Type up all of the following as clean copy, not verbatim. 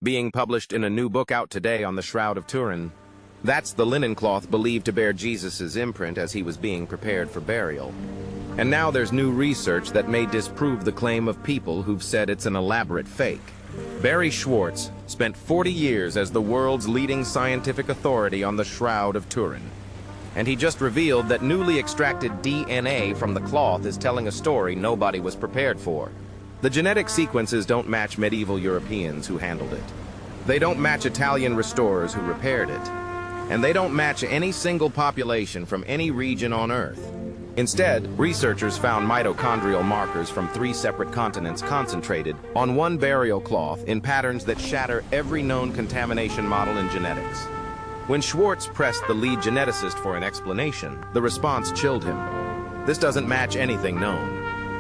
being published in a new book out today on the Shroud of Turin. That's the linen cloth believed to bear Jesus's imprint as he was being prepared for burial. And now there's new research that may disprove the claim of people who've said it's an elaborate fake. Barrie Schwortz spent 40 years as the world's leading scientific authority on the Shroud of Turin. And he just revealed that newly extracted DNA from the cloth is telling a story nobody was prepared for. The genetic sequences don't match medieval Europeans who handled it. They don't match Italian restorers who repaired it. And they don't match any single population from any region on Earth. Instead, researchers found mitochondrial markers from 3 separate continents concentrated on one burial cloth in patterns that shatter every known contamination model in genetics. When Schwortz pressed the lead geneticist for an explanation, the response chilled him. This doesn't match anything known.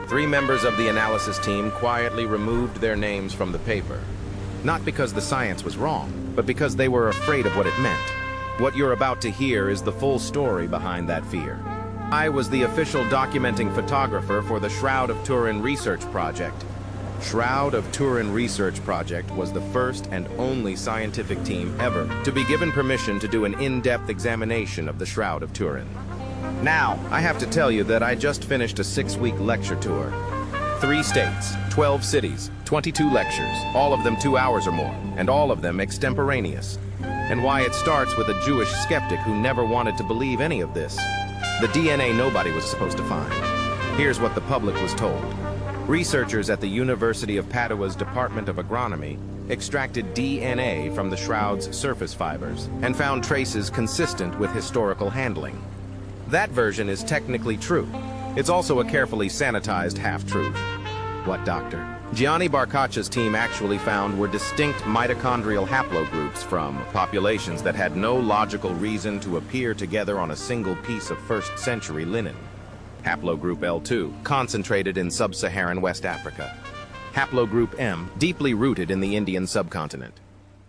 3 members of the analysis team quietly removed their names from the paper. Not because the science was wrong, but because they were afraid of what it meant. What you're about to hear is the full story behind that fear. I was the official documenting photographer for the Shroud of Turin research project. Shroud of Turin research project was the first and only scientific team ever to be given permission to do an in-depth examination of the Shroud of Turin. Now, I have to tell you that I just finished a 6-week lecture tour. 3 states, 12 cities, 22 lectures, all of them 2 hours or more, and all of them extemporaneous. And why it starts with a Jewish skeptic who never wanted to believe any of this. The DNA nobody was supposed to find. Here's what the public was told. Researchers at the University of Padua's Department of Agronomy extracted DNA from the shroud's surface fibers and found traces consistent with historical handling. That version is technically true. It's also a carefully sanitized half-truth. What, doctor? Gianni Barcaccia's team actually found were distinct mitochondrial haplogroups from populations that had no logical reason to appear together on a single piece of 1st century linen. Haplogroup L2, concentrated in sub-Saharan West Africa. Haplogroup M, deeply rooted in the Indian subcontinent.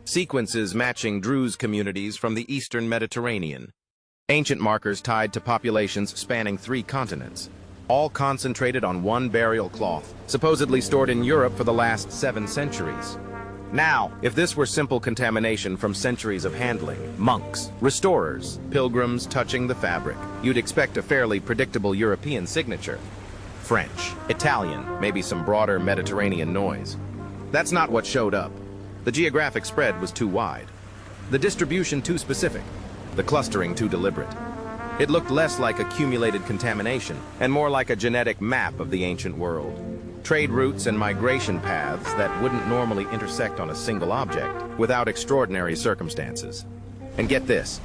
Sequences matching Druze communities from the Eastern Mediterranean. Ancient markers tied to populations spanning 3 continents. All concentrated on one burial cloth, supposedly stored in Europe for the last 7 centuries. Now, if this were simple contamination from centuries of handling, monks, restorers, pilgrims touching the fabric, you'd expect a fairly predictable European signature. French, Italian, maybe some broader Mediterranean noise. That's not what showed up. The geographic spread was too wide. The distribution too specific. The clustering too deliberate. It looked less like accumulated contamination and more like a genetic map of the ancient world. Trade routes and migration paths that wouldn't normally intersect on a single object without extraordinary circumstances. And get this,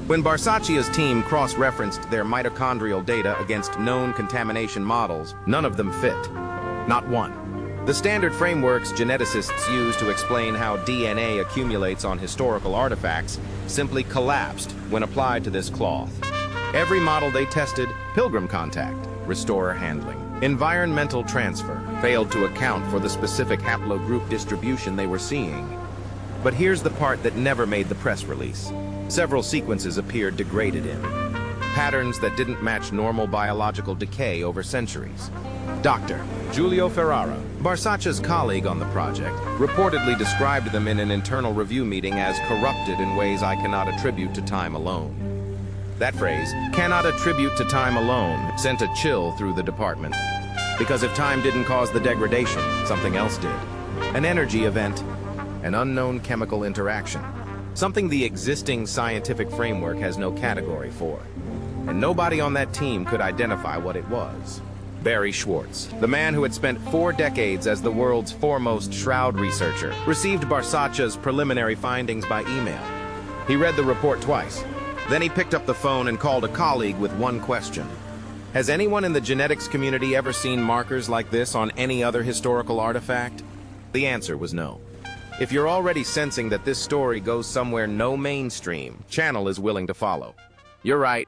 when Barcaccia's team cross-referenced their mitochondrial data against known contamination models, none of them fit. Not one. The standard frameworks geneticists use to explain how DNA accumulates on historical artifacts simply collapsed when applied to this cloth. Every model they tested, pilgrim contact, restorer handling, environmental transfer, failed to account for the specific haplogroup distribution they were seeing. But here's the part that never made the press release. Several sequences appeared degraded in. Patterns that didn't match normal biological decay over centuries. Dr. Giulio Ferrara, Barcaccia's colleague on the project, reportedly described them in an internal review meeting as corrupted in ways I cannot attribute to time alone. That phrase, cannot attribute to time alone, sent a chill through the department. Because if time didn't cause the degradation, something else did. An energy event, an unknown chemical interaction. Something the existing scientific framework has no category for. And nobody on that team could identify what it was. Barrie Schwortz, the man who had spent 4 decades as the world's foremost shroud researcher, received Barcaccia's preliminary findings by email. He read the report twice. Then he picked up the phone and called a colleague with one question. Has anyone in the genetics community ever seen markers like this on any other historical artifact? The answer was no. If you're already sensing that this story goes somewhere no mainstream, channel is willing to follow. You're right.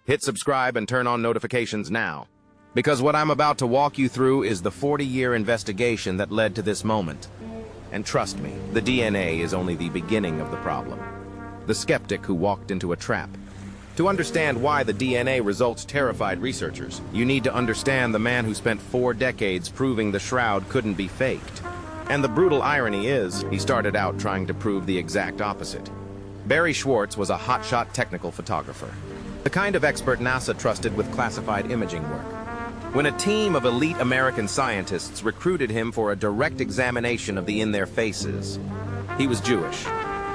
Hit subscribe and turn on notifications now. Because what I'm about to walk you through is the 40-year investigation that led to this moment. And trust me, the DNA is only the beginning of the problem. The skeptic who walked into a trap. To understand why the DNA results terrified researchers, you need to understand the man who spent 4 decades proving the shroud couldn't be faked. And the brutal irony is, he started out trying to prove the exact opposite. Barrie Schwortz was a hotshot technical photographer, the kind of expert NASA trusted with classified imaging work. When a team of elite American scientists recruited him for a direct examination of the In Their Faces, he was Jewish.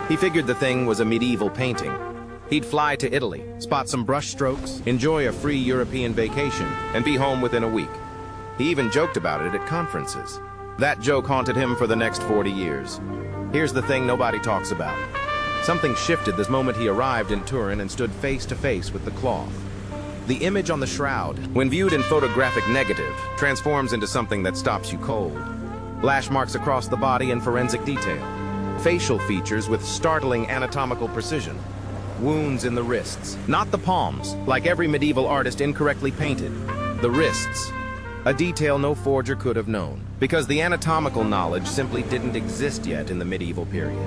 He figured the thing was a medieval painting. He'd fly to Italy, spot some brush strokes, enjoy a free European vacation, and be home within a week. He even joked about it at conferences. That joke haunted him for the next 40 years. Here's the thing nobody talks about. Something shifted the moment he arrived in Turin and stood face to face with the cloth. The image on the shroud, when viewed in photographic negative, transforms into something that stops you cold. Lash marks across the body in forensic detail. Facial features with startling anatomical precision. Wounds in the wrists, not the palms, like every medieval artist incorrectly painted. The wrists. A detail no forger could have known, because the anatomical knowledge simply didn't exist yet in the medieval period.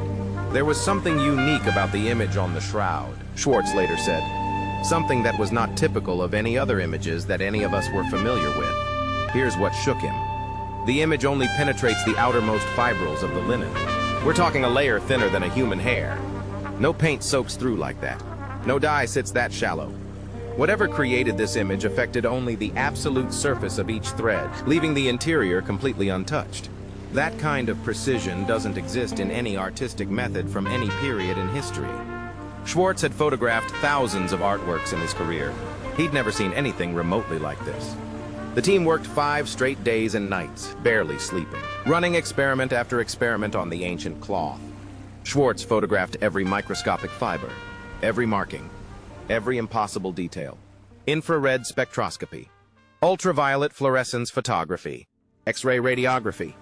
There was something unique about the image on the shroud, Schwortz later said. Something that was not typical of any other images that any of us were familiar with. Here's what shook him. The image only penetrates the outermost fibrils of the linen. We're talking a layer thinner than a human hair. No paint soaks through like that. No dye sits that shallow. Whatever created this image affected only the absolute surface of each thread, leaving the interior completely untouched. That kind of precision doesn't exist in any artistic method from any period in history. Schwortz had photographed thousands of artworks in his career. He'd never seen anything remotely like this. The team worked 5 straight days and nights, barely sleeping, running experiment after experiment on the ancient cloth. Schwortz photographed every microscopic fiber, every marking, every impossible detail. Infrared spectroscopy, ultraviolet fluorescence photography, X-ray radiography,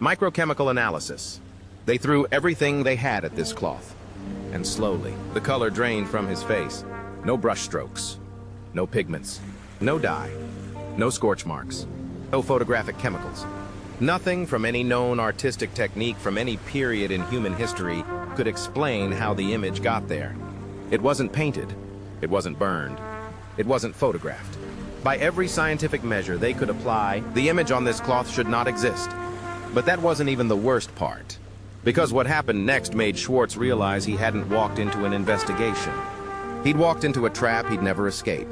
microchemical analysis. They threw everything they had at this cloth. And slowly, the color drained from his face. No brush strokes, no pigments, no dye, no scorch marks, no photographic chemicals. Nothing from any known artistic technique from any period in human history could explain how the image got there. It wasn't painted, it wasn't burned, it wasn't photographed. By every scientific measure they could apply, the image on this cloth should not exist. But that wasn't even the worst part. Because what happened next made Schwortz realize he hadn't walked into an investigation. He'd walked into a trap he'd never escape.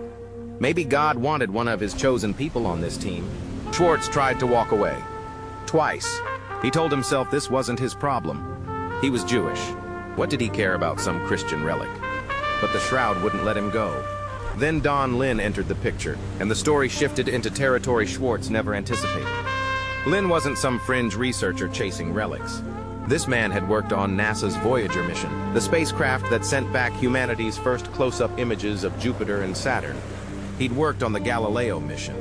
Maybe God wanted one of his chosen people on this team. Schwortz tried to walk away. Twice. He told himself this wasn't his problem. He was Jewish. What did he care about some Christian relic? But the shroud wouldn't let him go. Then Don Lin entered the picture, and the story shifted into territory Schwortz never anticipated. Lin wasn't some fringe researcher chasing relics. This man had worked on NASA's Voyager mission, the spacecraft that sent back humanity's first close-up images of Jupiter and Saturn. He'd worked on the Galileo mission.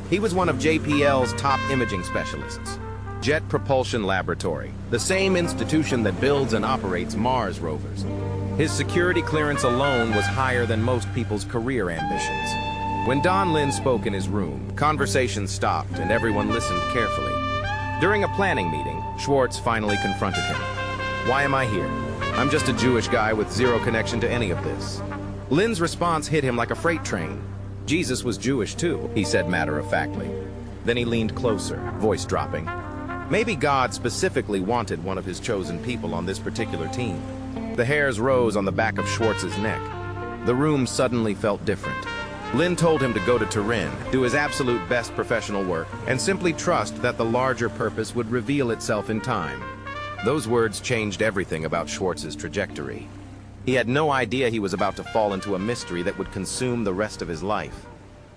He was one of JPL's top imaging specialists. Jet Propulsion Laboratory, the same institution that builds and operates Mars rovers. His security clearance alone was higher than most people's career ambitions. When Don Lin spoke in his room, conversation stopped and everyone listened carefully. During a planning meeting, Schwortz finally confronted him. "Why am I here? I'm just a Jewish guy with zero connection to any of this." Lin's response hit him like a freight train. "Jesus was Jewish too," he said matter-of-factly. Then he leaned closer, voice dropping. Maybe God specifically wanted one of his chosen people on this particular team. The hairs rose on the back of Schwartz's neck. The room suddenly felt different. Lin told him to go to Turin, do his absolute best professional work, and simply trust that the larger purpose would reveal itself in time. Those words changed everything about Schwartz's trajectory. He had no idea he was about to fall into a mystery that would consume the rest of his life.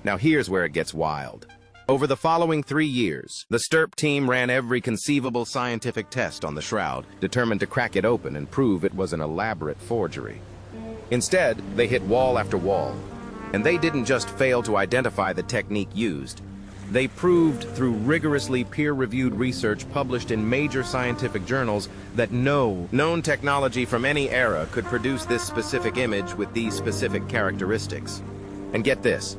Now here's where it gets wild. Over the following 3 years, the STURP team ran every conceivable scientific test on the shroud, determined to crack it open and prove it was an elaborate forgery. Instead, they hit wall after wall. And they didn't just fail to identify the technique used. They proved through rigorously peer-reviewed research published in major scientific journals that no known technology from any era could produce this specific image with these specific characteristics. And get this.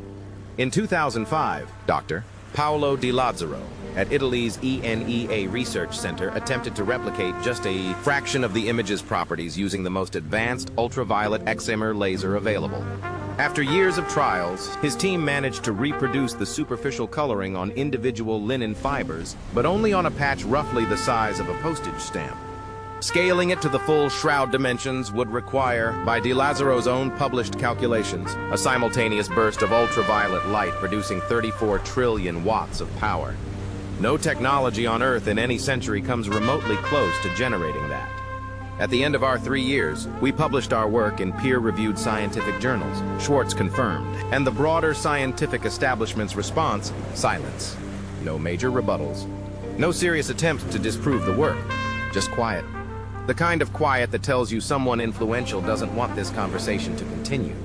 In 2005, Dr. Paolo Di Lazzaro at Italy's ENEA Research Center attempted to replicate just a fraction of the image's properties using the most advanced ultraviolet excimer laser available. After years of trials, his team managed to reproduce the superficial coloring on individual linen fibers, but only on a patch roughly the size of a postage stamp. Scaling it to the full shroud dimensions would require, by De Lazaro's own published calculations, a simultaneous burst of ultraviolet light producing 34 trillion watts of power. No technology on Earth in any century comes remotely close to generating that. At the end of our 3 years, we published our work in peer-reviewed scientific journals, Schwortz confirmed, and the broader scientific establishment's response, silence. No major rebuttals. No serious attempts to disprove the work. Just quiet. The kind of quiet that tells you someone influential doesn't want this conversation to continue.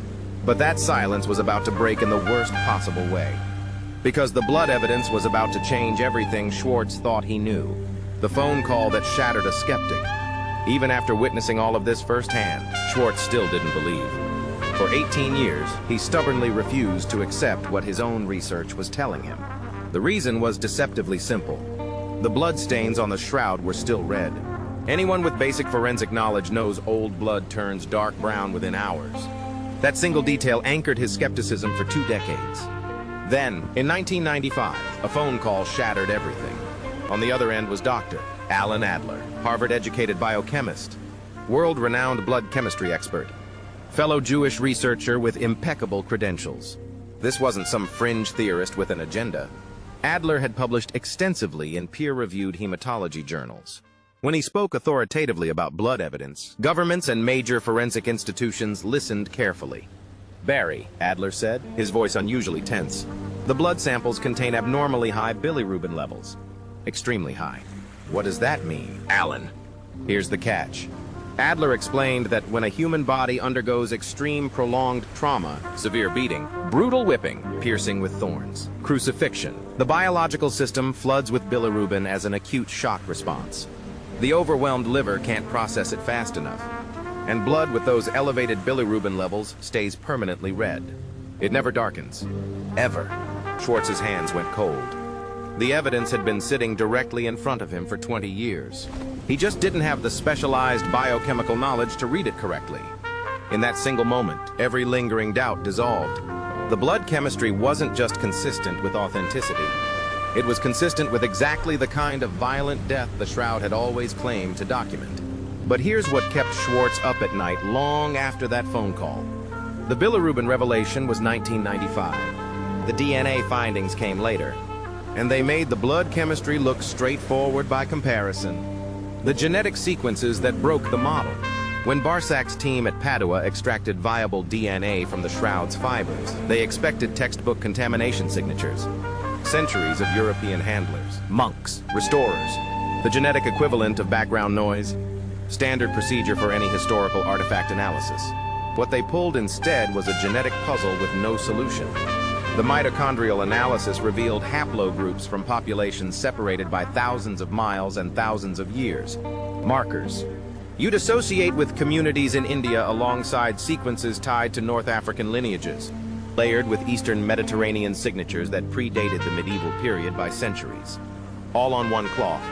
But that silence was about to break in the worst possible way. Because the blood evidence was about to change everything Schwortz thought he knew. The phone call that shattered a skeptic. Even after witnessing all of this firsthand, Schwortz still didn't believe. For 18 years, he stubbornly refused to accept what his own research was telling him. The reason was deceptively simple. The blood stains on the shroud were still red. Anyone with basic forensic knowledge knows old blood turns dark brown within hours. That single detail anchored his skepticism for 2 decades. Then, in 1995, a phone call shattered everything. On the other end was Dr. Alan Adler, Harvard-educated biochemist, world-renowned blood chemistry expert, fellow Jewish researcher with impeccable credentials. This wasn't some fringe theorist with an agenda. Adler had published extensively in peer-reviewed hematology journals. When he spoke authoritatively about blood evidence, governments and major forensic institutions listened carefully. "Barrie," Adler said, his voice unusually tense. "The blood samples contain abnormally high bilirubin levels. Extremely high." "What does that mean, Alan?" "Here's the catch." Adler explained that when a human body undergoes extreme prolonged trauma, severe beating, brutal whipping, piercing with thorns, crucifixion, the biological system floods with bilirubin as an acute shock response. The overwhelmed liver can't process it fast enough, and blood with those elevated bilirubin levels stays permanently red. It never darkens. Ever. Schwartz's hands went cold. The evidence had been sitting directly in front of him for 20 years. He just didn't have the specialized biochemical knowledge to read it correctly. In that single moment, every lingering doubt dissolved. The blood chemistry wasn't just consistent with authenticity. It was consistent with exactly the kind of violent death the Shroud had always claimed to document. But here's what kept Schwortz up at night long after that phone call. The bilirubin revelation was 1995. The DNA findings came later, and they made the blood chemistry look straightforward by comparison. The genetic sequences that broke the model. When Barsak's team at Padua extracted viable DNA from the Shroud's fibers, they expected textbook contamination signatures. Centuries of European handlers, monks, restorers, the genetic equivalent of background noise, standard procedure for any historical artifact analysis. What they pulled instead was a genetic puzzle with no solution. The mitochondrial analysis revealed haplogroups from populations separated by thousands of miles and thousands of years. Markers. You'd associate with communities in India alongside sequences tied to North African lineages, layered with Eastern Mediterranean signatures that predated the medieval period by centuries. All on one cloth.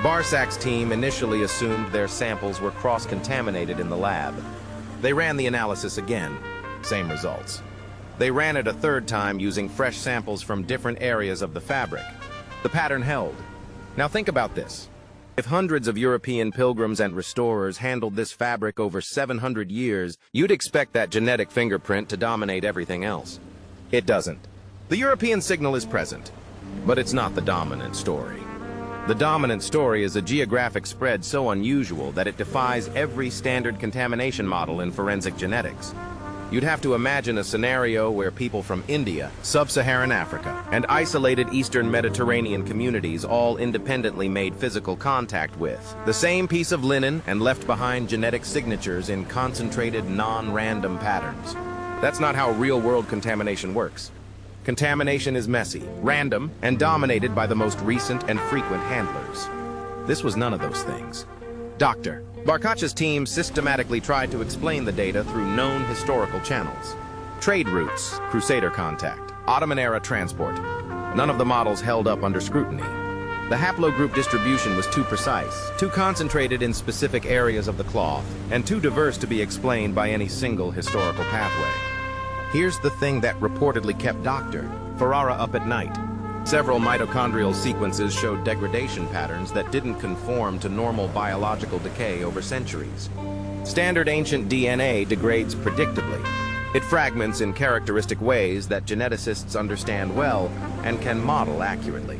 Barsak's team initially assumed their samples were cross-contaminated in the lab. They ran the analysis again. Same results. They ran it a third time using fresh samples from different areas of the fabric. The pattern held. Now think about this. If hundreds of European pilgrims and restorers handled this fabric over 700 years, you'd expect that genetic fingerprint to dominate everything else. It doesn't. The European signal is present, but it's not the dominant story. The dominant story is a geographic spread so unusual that it defies every standard contamination model in forensic genetics. You'd have to imagine a scenario where people from India, sub-Saharan Africa, and isolated Eastern Mediterranean communities all independently made physical contact with the same piece of linen and left behind genetic signatures in concentrated, non-random patterns. That's not how real-world contamination works. Contamination is messy, random, and dominated by the most recent and frequent handlers. This was none of those things. Dr. Barkach's team systematically tried to explain the data through known historical channels. Trade routes, Crusader contact, Ottoman-era transport. None of the models held up under scrutiny. The haplogroup distribution was too precise, too concentrated in specific areas of the cloth, and too diverse to be explained by any single historical pathway. Here's the thing that reportedly kept Dr. Ferrara up at night. Several mitochondrial sequences showed degradation patterns that didn't conform to normal biological decay over centuries. Standard ancient DNA degrades predictably. It fragments in characteristic ways that geneticists understand well and can model accurately.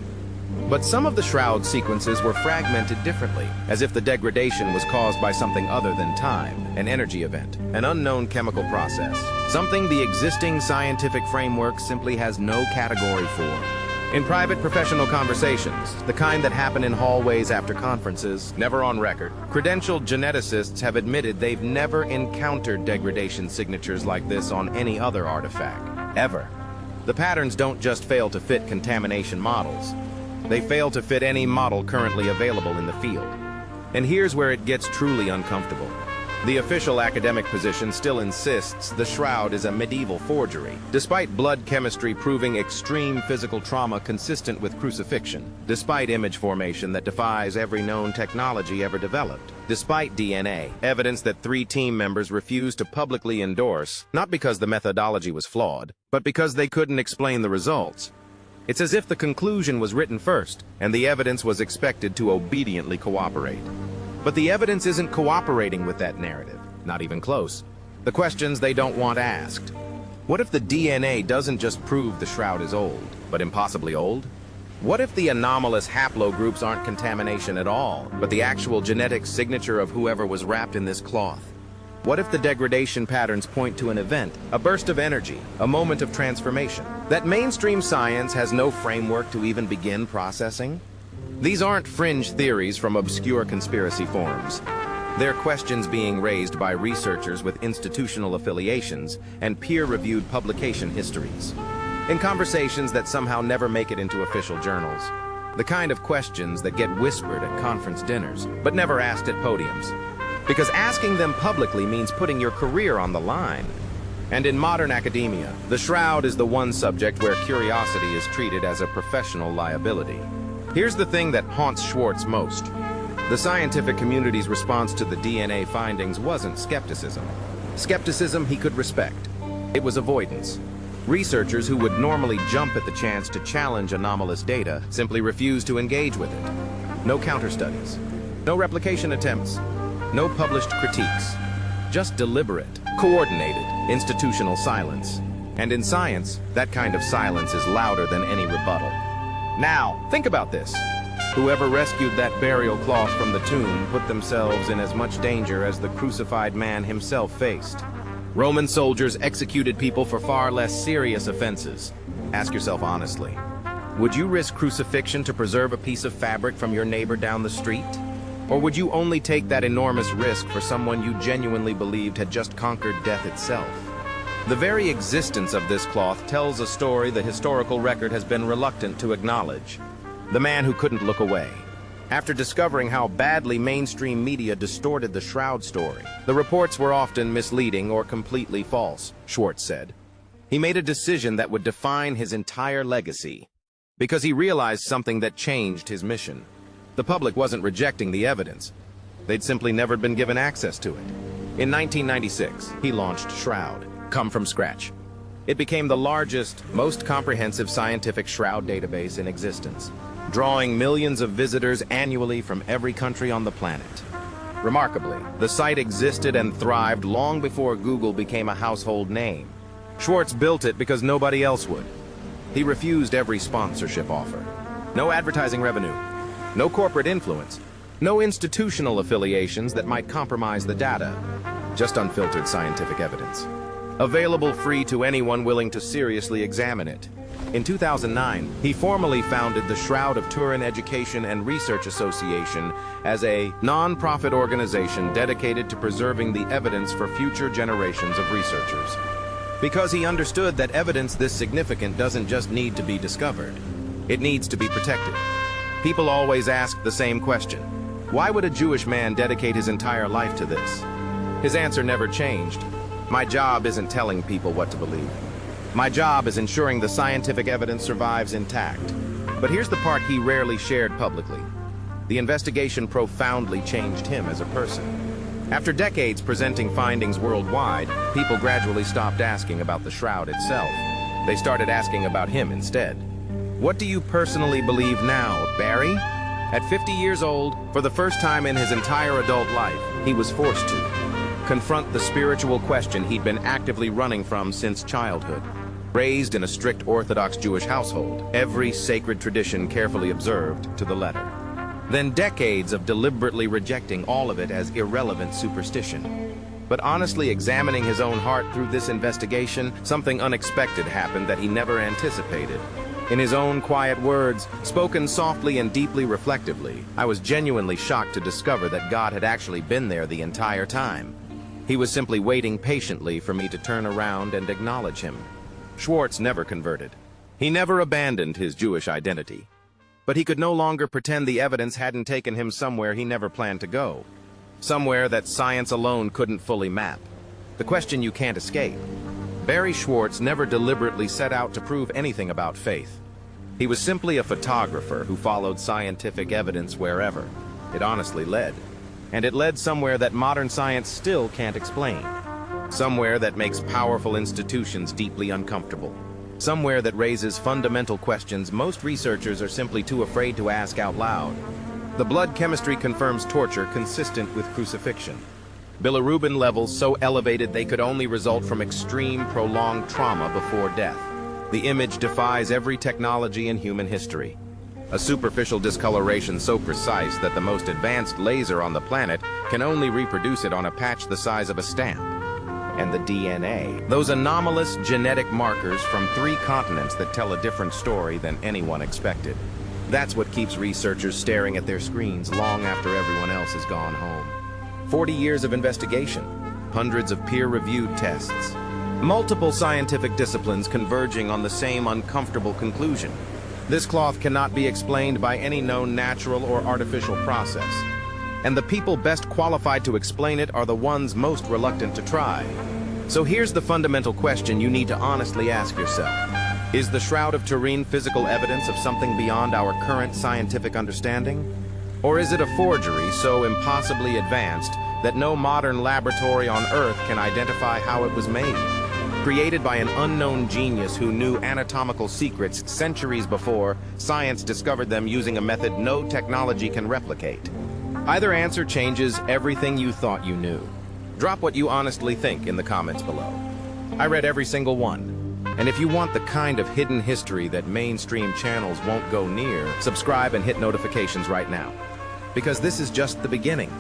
But some of the Shroud sequences were fragmented differently, as if the degradation was caused by something other than time, an energy event, an unknown chemical process, something the existing scientific framework simply has no category for. In private professional conversations, the kind that happen in hallways after conferences, never on record, credentialed geneticists have admitted they've never encountered degradation signatures like this on any other artifact, ever. The patterns don't just fail to fit contamination models. They fail to fit any model currently available in the field. And here's where it gets truly uncomfortable. The official academic position still insists the Shroud is a medieval forgery, despite blood chemistry proving extreme physical trauma consistent with crucifixion, despite image formation that defies every known technology ever developed, despite DNA, evidence that 3 team members refused to publicly endorse, not because the methodology was flawed, but because they couldn't explain the results. It's as if the conclusion was written first, and the evidence was expected to obediently cooperate. But the evidence isn't cooperating with that narrative, not even close. The questions they don't want asked. What if the DNA doesn't just prove the Shroud is old, but impossibly old? What if the anomalous haplogroups aren't contamination at all, but the actual genetic signature of whoever was wrapped in this cloth? What if the degradation patterns point to an event, a burst of energy, a moment of transformation, that mainstream science has no framework to even begin processing? These aren't fringe theories from obscure conspiracy forums. They're questions being raised by researchers with institutional affiliations and peer-reviewed publication histories, in conversations that somehow never make it into official journals. The kind of questions that get whispered at conference dinners, but never asked at podiums. Because asking them publicly means putting your career on the line. And in modern academia, the Shroud is the one subject where curiosity is treated as a professional liability. Here's the thing that haunts Schwortz most. The scientific community's response to the DNA findings wasn't skepticism. Skepticism he could respect. It was avoidance. Researchers who would normally jump at the chance to challenge anomalous data simply refused to engage with it. No counter-studies. No replication attempts. No published critiques. Just deliberate, coordinated, institutional silence. And in science, that kind of silence is louder than any rebuttal. Now, think about this. Whoever rescued that burial cloth from the tomb put themselves in as much danger as the crucified man himself faced. Roman soldiers executed people for far less serious offenses. Ask yourself honestly, would you risk crucifixion to preserve a piece of fabric from your neighbor down the street? Or would you only take that enormous risk for someone you genuinely believed had just conquered death itself? The very existence of this cloth tells a story the historical record has been reluctant to acknowledge. The man who couldn't look away. After discovering how badly mainstream media distorted the Shroud story, the reports were often misleading or completely false, Schwortz said. He made a decision that would define his entire legacy, because he realized something that changed his mission. The public wasn't rejecting the evidence. They'd simply never been given access to it. In 1996, he launched Shroud, come from scratch. It became the largest, most comprehensive scientific Shroud database in existence, drawing millions of visitors annually from every country on the planet. Remarkably, the site existed and thrived long before Google became a household name. Schwortz built it because nobody else would. He refused every sponsorship offer. No advertising revenue. No corporate influence. No institutional affiliations that might compromise the data. Just unfiltered scientific evidence. Available free to anyone willing to seriously examine it. In 2009, he formally founded the Shroud of Turin Education and Research Association as a non-profit organization dedicated to preserving the evidence for future generations of researchers. Because he understood that evidence this significant doesn't just need to be discovered. It needs to be protected. People always ask the same question. Why would a Jewish man dedicate his entire life to this? His answer never changed. My job isn't telling people what to believe. My job is ensuring the scientific evidence survives intact. But here's the part he rarely shared publicly. The investigation profoundly changed him as a person. After decades presenting findings worldwide, people gradually stopped asking about the shroud itself. They started asking about him instead. What do you personally believe now, Barrie? At 50 years old, for the first time in his entire adult life, he was forced to confront the spiritual question he'd been actively running from since childhood. Raised in a strict Orthodox Jewish household, every sacred tradition carefully observed to the letter. Then decades of deliberately rejecting all of it as irrelevant superstition. But honestly examining his own heart through this investigation, something unexpected happened that he never anticipated. In his own quiet words, spoken softly and deeply reflectively, I was genuinely shocked to discover that God had actually been there the entire time. He was simply waiting patiently for me to turn around and acknowledge him. Schwortz never converted. He never abandoned his Jewish identity. But he could no longer pretend the evidence hadn't taken him somewhere he never planned to go. Somewhere that science alone couldn't fully map. The question you can't escape. Barrie Schwortz never deliberately set out to prove anything about faith. He was simply a photographer who followed scientific evidence wherever it honestly led. And it led somewhere that modern science still can't explain. Somewhere that makes powerful institutions deeply uncomfortable. Somewhere that raises fundamental questions most researchers are simply too afraid to ask out loud. The blood chemistry confirms torture consistent with crucifixion. Bilirubin levels so elevated they could only result from extreme, prolonged trauma before death. The image defies every technology in human history. A superficial discoloration so precise that the most advanced laser on the planet can only reproduce it on a patch the size of a stamp. And the DNA. Those anomalous genetic markers from 3 continents that tell a different story than anyone expected. That's what keeps researchers staring at their screens long after everyone else has gone home. 40 years of investigation, hundreds of peer-reviewed tests, multiple scientific disciplines converging on the same uncomfortable conclusion. This cloth cannot be explained by any known natural or artificial process. And the people best qualified to explain it are the ones most reluctant to try. So here's the fundamental question you need to honestly ask yourself. Is the Shroud of Turin physical evidence of something beyond our current scientific understanding? Or is it a forgery so impossibly advanced that no modern laboratory on Earth can identify how it was made? Created by an unknown genius who knew anatomical secrets centuries before science discovered them using a method no technology can replicate. Either answer changes everything you thought you knew. Drop what you honestly think in the comments below. I read every single one. And if you want the kind of hidden history that mainstream channels won't go near, subscribe and hit notifications right now. Because this is just the beginning.